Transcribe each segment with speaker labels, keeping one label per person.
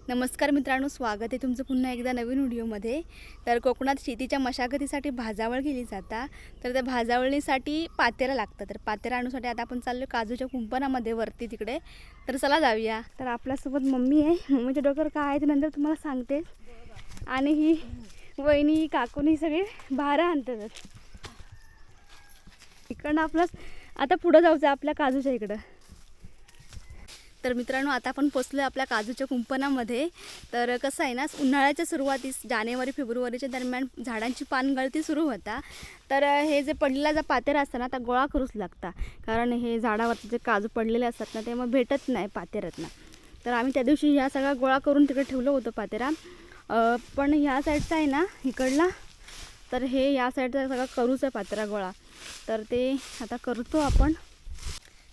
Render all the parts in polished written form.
Speaker 1: नमस्कार मित्रांनो, स्वागत आहे तुमचं पुन्हा एकदा नवीन व्हिडिओमध्ये. तर कोकणात शेतीच्या मशागतीसाठी भाजावळ केली जाता. तर त्या भाजावळीसाठी पातेरा लागतं. तर पातेरा आणण्यासाठी आता आपण चाललो काजूच्या कुंपणामध्ये वरती तिकडे. तर चला जाऊया. तर आपल्यासोबत मम्मी आहे. मम्मीच्या डोक्यावर काय आहे ते नंतर तुम्हाला सांगते. आणि ही वहिनी काकूनी सगळे भारा आणतात. इकडनं आपलं आता पुढं जायचं आपल्या काजूच्या इकडं. तर मित्रांनो, आता आपण पोचलो आपल्या काजूच्या कुंपणामध्ये. तर कसं आहे ना, उन्हाळ्याच्या सुरुवातीस जानेवारी फेब्रुवारीच्या दरम्यान झाडांची पानगळती सुरू होता. तर हे जे पडलेला जो पातेरा असतं ना, त्या गोळा करूच लागता. कारण हे झाडावरती जे काजू पडलेले असतात ना, ते मग भेटत नाही पातेऱ्यातनं. तर आम्ही त्या दिवशी ह्या सगळा गोळा करून तिकडे ठेवलं होतं पातेरा. पण ह्या साईडचा आहे ना इकडला, तर हे या साईडचा सगळा करूच आहे पातेरा गोळा. तर ते आता करतो आपण.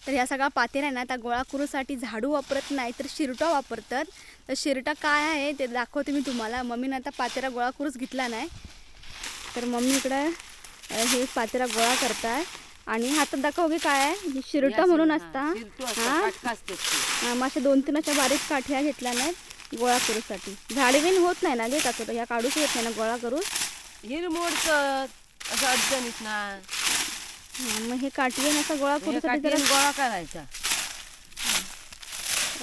Speaker 1: तर ह्या सगळा पातेरा आहे ना, त्या गोळा करूसाठी झाडू वापरत नाही तर शिरटा वापरतात. तर शिरटा काय आहे ते दाखवते मी तुम्हाला. मम्मीनं आता पातेरा गोळा करूच घेतला नाही. तर मम्मी इकडं हे पातेरा गोळा करताय आणि हातात दाखव की काय आहे. शिरटा म्हणून असता. हां, अशा 2-3 अशा बारीक काठ्या घेतल्या नाहीत गोळा करूसाठी. झाडीविण होत नाही ना गे काकू, ह्या काढूच येत नाही ना गोळा करून.
Speaker 2: हिरमोडचं असं अडचणीत ना.
Speaker 1: मग हे काठीने असा गोळा करूसाठी
Speaker 2: गोळा करायचा.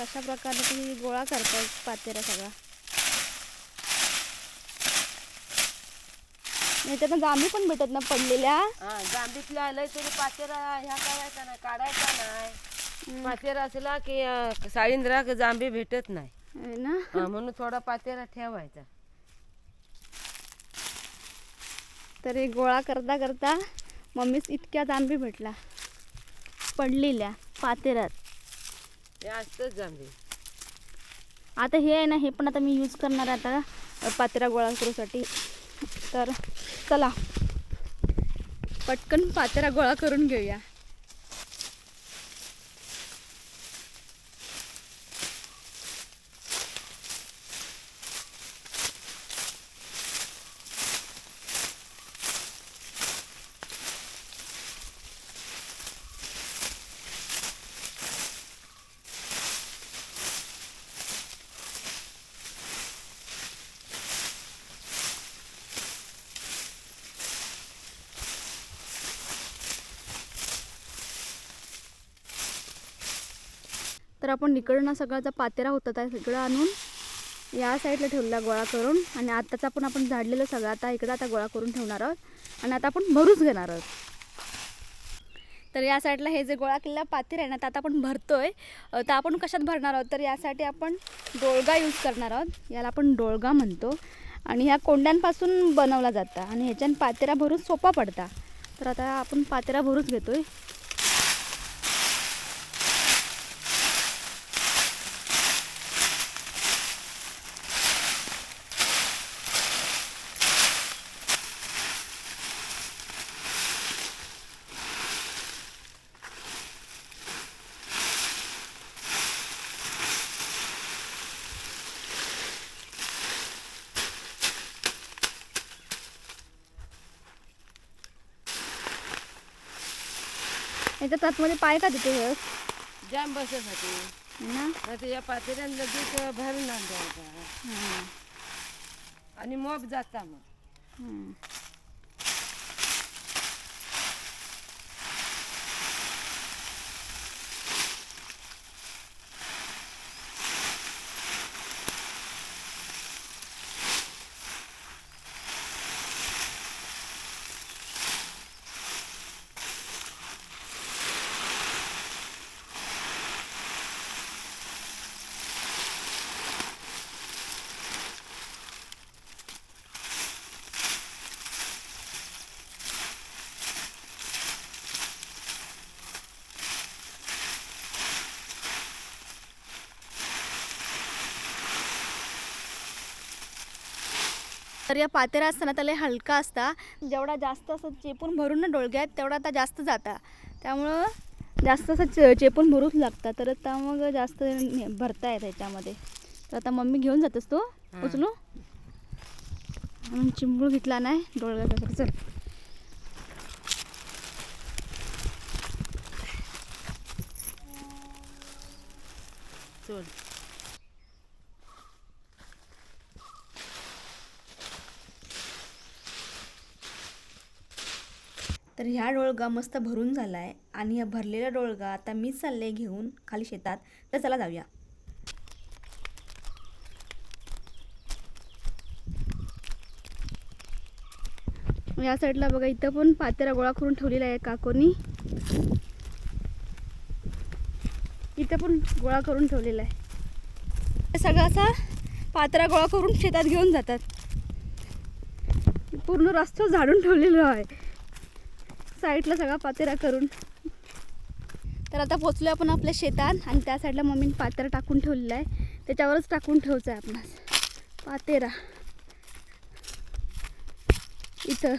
Speaker 1: अशा प्रकारे ती गोळा करतात पातेरा सगळा. त्याच्यात जांभी पण भेटत ना पडलेल्या.
Speaker 2: जांभीतल्या आलंय तरी पातेरा ह्या करायचा नाही, काढायचा नाही. पातेरा असला की साळींद्रा जांभी भेटत नाही
Speaker 1: ना,
Speaker 2: म्हणून थोडा पातेरा ठेवायचा.
Speaker 1: तर हे गोळा करता करता मम्मीच इतक्या जांभी भेटला पडलेल्या पातेरात.
Speaker 2: हे असतंच जांभी.
Speaker 1: आता हे आहे ना, हे पण आता मी यूज करणार आहे आता पातेरा गोळा करूसाठी. तर चला पटकन पातेरा गोळा करून घेऊया. तर आपण इकडनं सगळ्याचा पातेरा होता त्या सगळं आणून या साईडला ठेवला गोळा करून. आणि आत्ताचा पण आपण झाडलेलं सगळं आता इकडं आता गोळा करून ठेवणार आहोत आणि आता आपण भरूच घेणार आहोत. तर या साईडला हे जे गोळा केलेला पातेरा आहे ना, तर आता आपण भरतोय. तर आपण कशात भरणार आहोत, तर यासाठी आपण डोळगा यूज करणार आहोत. याला आपण डोळगा म्हणतो आणि ह्या कोंड्यांपासून बनवला जाता आणि ह्याच्यानं पातेरा भरून सोपा पडता. तर आता आपण पातेरा भरूच घेतोय. याच्यात आतमध्ये पाय का देते
Speaker 2: जाम बसायसाठी
Speaker 1: ना.
Speaker 2: नाही या पातेऱ्यानं लगेच भरणार द्यायचा आणि मग जाता मग.
Speaker 1: तर या पातेरा असताना त्याला हलका असता. जेवढा जास्त असं चेपून भरून ना डोळग्यात तेवढा आता जास्त जाता. त्यामुळं जास्त असं चेपून भरूच लागतात. तर आता मग जास्त भरता येत त्याच्यामध्ये. तर आता मम्मी घेऊन जातस तो उचलू म्हणून चिंबूळ घेतला नाही डोळग्याचा. चल
Speaker 2: चल
Speaker 1: तर ह्या डोळगा मस्त भरून झाला आहे आणि हा भरलेला डोळगा आता मीच चालले घेऊन खाली शेतात. तर चला जाऊया. या साईडला बघा, इथं पण पातेरा गोळा करून ठेवलेला आहे काकोनी. इथं पण गोळा करून ठेवलेला आहे. हे सगळं असा पातेरा गोळा करून शेतात घेऊन जातात. पूर्ण रस्ता झाडून ठेवलेला आहे साईडला सगळा पातेरा करून. तर आता पोचलो आपण आपल्या शेतात आणि त्या साईडला मम्मीने पातेरा टाकून ठेवलेला आहे. त्याच्यावरच टाकून ठेवायचं आहे आपणास पातेरा इथं.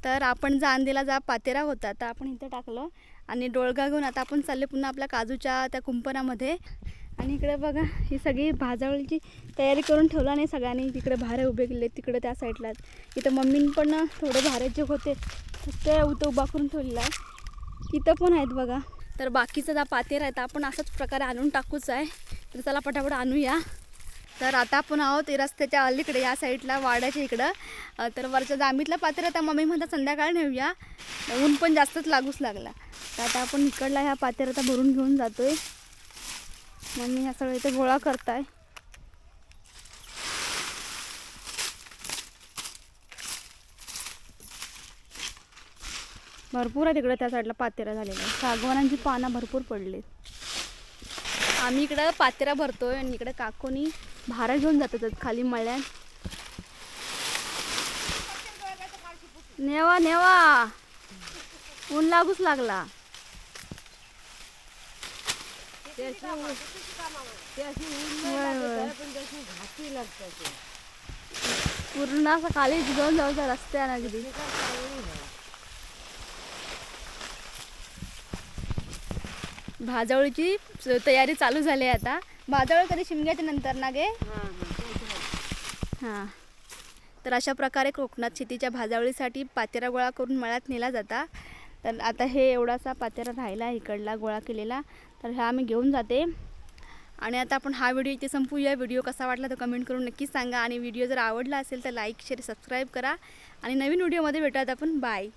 Speaker 1: तर आपण जांदेला जा पातेरा होता तर आपण इथं टाकलं आणि डोळगा घेऊन आता आपण चालले पुन्हा आपल्या काजूच्या त्या कुंपणामध्ये. आणि इकडे बघा, ही सगळी भाजावळीची तयारी करून ठेवला नाही सगळ्यांनी. तिकडे भारे उभे केले तिकडे त्या साईडला. इथं मम्मीने पण थोडे भारे जे होते ते उभा करून ठेवलेला आहे. इथं पण आहेत बघा. तर बाकीचा जा पातेरा आहे तर आपण असाच प्रकारे आणून टाकूच आहे. तर चला पटापट आणूया. तर आता आपण आहोत रस्त्याच्या अलीकडे या साईडला वाड्याच्या इकडं. तर वरच्या जांभीतला पातेरा आता मम्मी म्हणतात संध्याकाळी नेऊया, ऊन पण जास्तच लागूच लागला. तर आता आपण इकडला ह्या पातेरा आता भरून घेऊन जातोय. मम्मी ह्या सगळं इथे गोळा करताय. भरपूर आहे तिकडे त्या साईडला पातेरा झालेला आहे. सागवानांची पानं भरपूर पडली. आम्ही इकडं पातेरा भरतोय आणि इकडे काकोनी भारा घेऊन जातात खाली मळ्यात. नेवा नेवा, ऊन लागूच लागला. पूर्ण असं खाली घेऊन जाऊचा रस्त्यानं अगदी. भाजवळीची तयारी चालू झाली आहे आता. भाजवळ कधी शिमग्याच्या नंतर ना गे. हां, तर अशा प्रकारे कोकणात शेतीच्या भाजावळीसाठी पातेरा गोळा करून मळ्यात नेला जाता. तर आता हे एवढासा पातेरा राहिला इकडला गोळा केलेला, तर हा आम्ही घेऊन जाते. आणि आता आपण हा व्हिडिओ इथे संपूया. व्हिडिओ कसा वाटला तर कमेंट करून नक्कीच सांगा. आणि व्हिडिओ जर आवडला असेल तर लाईक शेअर सबस्क्राईब करा. आणि नवीन व्हिडिओमध्ये भेटूयात आपण. बाय.